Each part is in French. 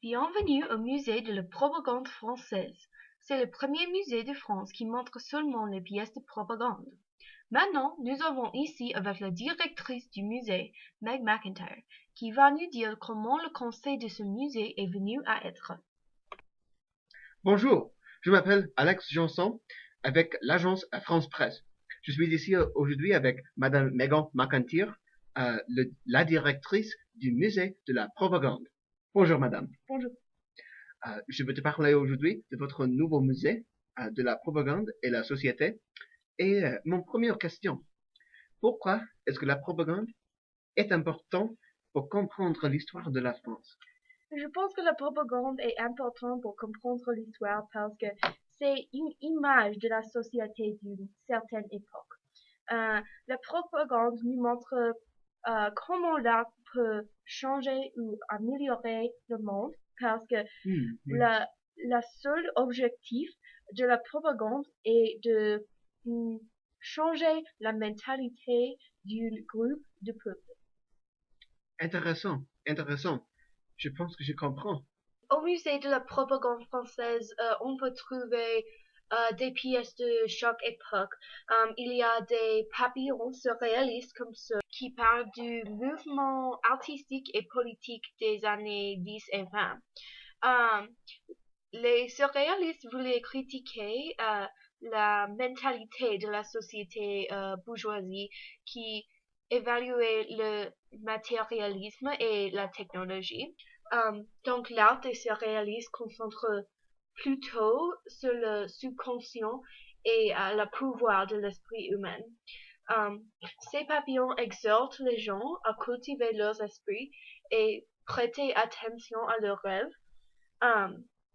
Bienvenue au musée de la propagande française. C'est le premier musée de France qui montre seulement les pièces de propagande. Maintenant, nous avons ici avec la directrice du musée, Meg McIntyre, qui va nous dire comment le conseil de ce musée est venu à être. Bonjour, je m'appelle Alex Janson avec l'agence France Presse. Je suis ici aujourd'hui avec Madame Megan McIntyre, la directrice du musée de la propagande. Bonjour Madame. Bonjour. Je vais te parler aujourd'hui de votre nouveau musée de la propagande et la société. Et mon première question, pourquoi est-ce que la propagande est importante pour comprendre l'histoire de la France? Je pense que la propagande est importante pour comprendre l'histoire parce que c'est une image de la société d'une certaine époque. La propagande nous montre comment l'art peut changer ou améliorer le monde parce que Oui. la seule objectif de la propagande est de changer la mentalité d'un groupe de peuple. Intéressant. Je pense que je comprends. Au musée de la propagande française, on peut trouver des pièces de chaque époque. Il y a des papillons surréalistes comme ceux qui parlent du mouvement artistique et politique des années 10 et 20. Les surréalistes voulaient critiquer la mentalité de la société bourgeoisie qui évaluait le matérialisme et la technologie. Donc l'art des surréalistes concentre plutôt sur le subconscient et le pouvoir de l'esprit humain. Ces papillons exhortent les gens à cultiver leurs esprits et prêter attention à leurs rêves.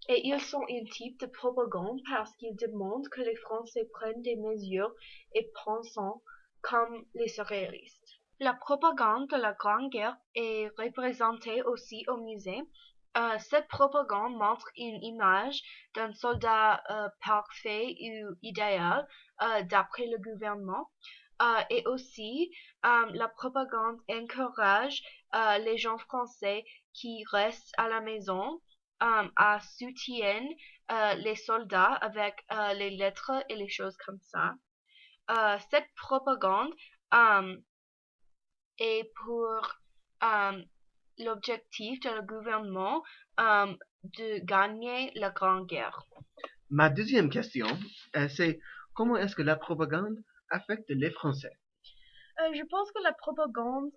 Et ils sont un type de propagande parce qu'ils demandent que les Français prennent des mesures et pensent comme les surréalistes. La propagande de la Grande Guerre est représentée aussi au musée. Cette propagande montre une image d'un soldat parfait ou idéal d'après le gouvernement. Et aussi, la propagande encourage les gens français qui restent à la maison à soutenir les soldats avec les lettres et les choses comme ça. Cette propagande est pour l'objectif de le gouvernement de gagner la Grande Guerre. Ma deuxième question, c'est comment est-ce que la propagande affecte les Français? Je pense que la propagande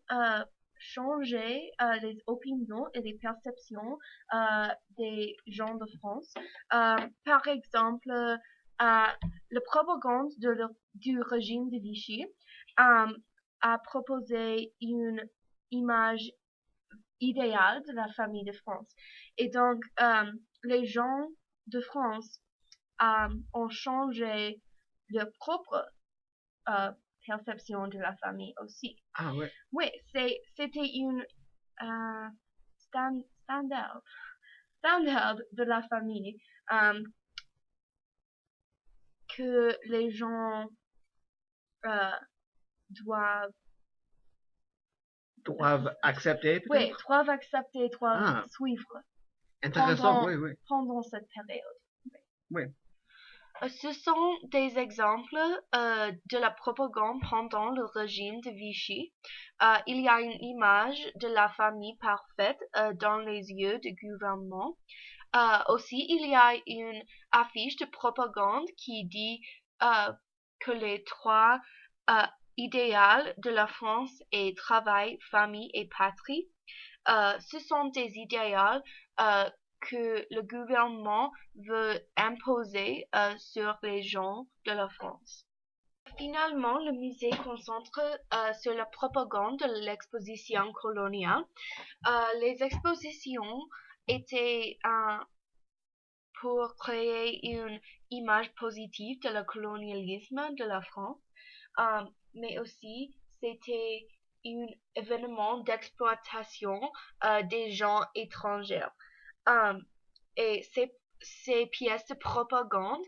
changer les opinions et les perceptions des gens de France. Par exemple, la propagande du régime de Vichy a proposé une image idéale de la famille de France. Et donc, les gens de France ont changé leur propre perception de la famille aussi. Ah ouais. Oui, c'était une standard de la famille que les gens doivent accepter peut-être? Oui, doivent accepter, doivent suivre Intéressant, oui. pendant cette période. Oui. Ce sont des exemples de la propagande pendant le régime de Vichy. Il y a une image de la famille parfaite dans les yeux du gouvernement. Aussi, il y a une affiche de propagande qui dit que les trois idéaux de la France est travail, famille et patrie. Ce sont des idéaux que le gouvernement veut imposer sur les gens de la France. Finalement, le musée concentre sur la propagande de l'exposition coloniale. Les expositions étaient pour créer une image positive de le colonialisme de la France, mais aussi c'était un événement d'exploitation des gens étrangers. Et ces pièces de propagande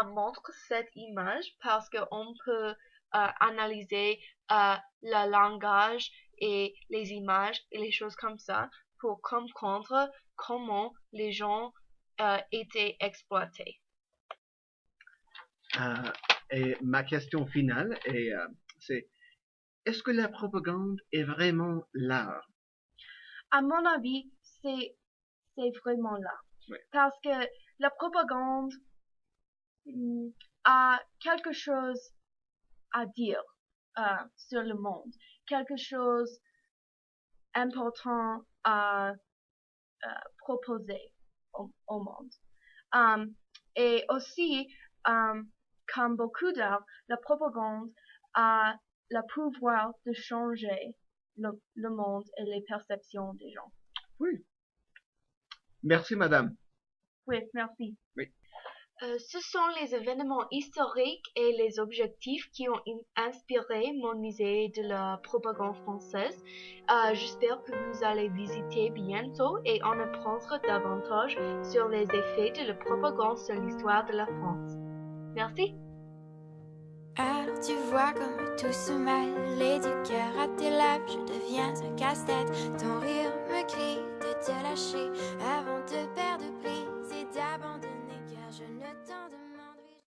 montrent cette image parce qu'on peut analyser le langage et les images et les choses comme ça pour comprendre comment les gens étaient exploités. Et ma question finale c'est, est-ce que la propagande est vraiment l'art? À mon avis, c'est vraiment là. Oui. Parce que la propagande a quelque chose à dire sur le monde, quelque chose important à proposer au monde. Et aussi, comme beaucoup d'art, la propagande a le pouvoir de changer le monde et les perceptions des gens. Oui. Merci, madame. Oui, merci. Oui. Ce sont les événements historiques et les objectifs qui ont inspiré mon musée de la propagande française. J'espère que vous allez visiter bientôt et en apprendre davantage sur les effets de la propagande sur l'histoire de la France. Merci. Alors tu vois comme tout se mêle et du cœur à tes lèvres, je deviens un casse-tête. Ton rire me crie de te lâcher.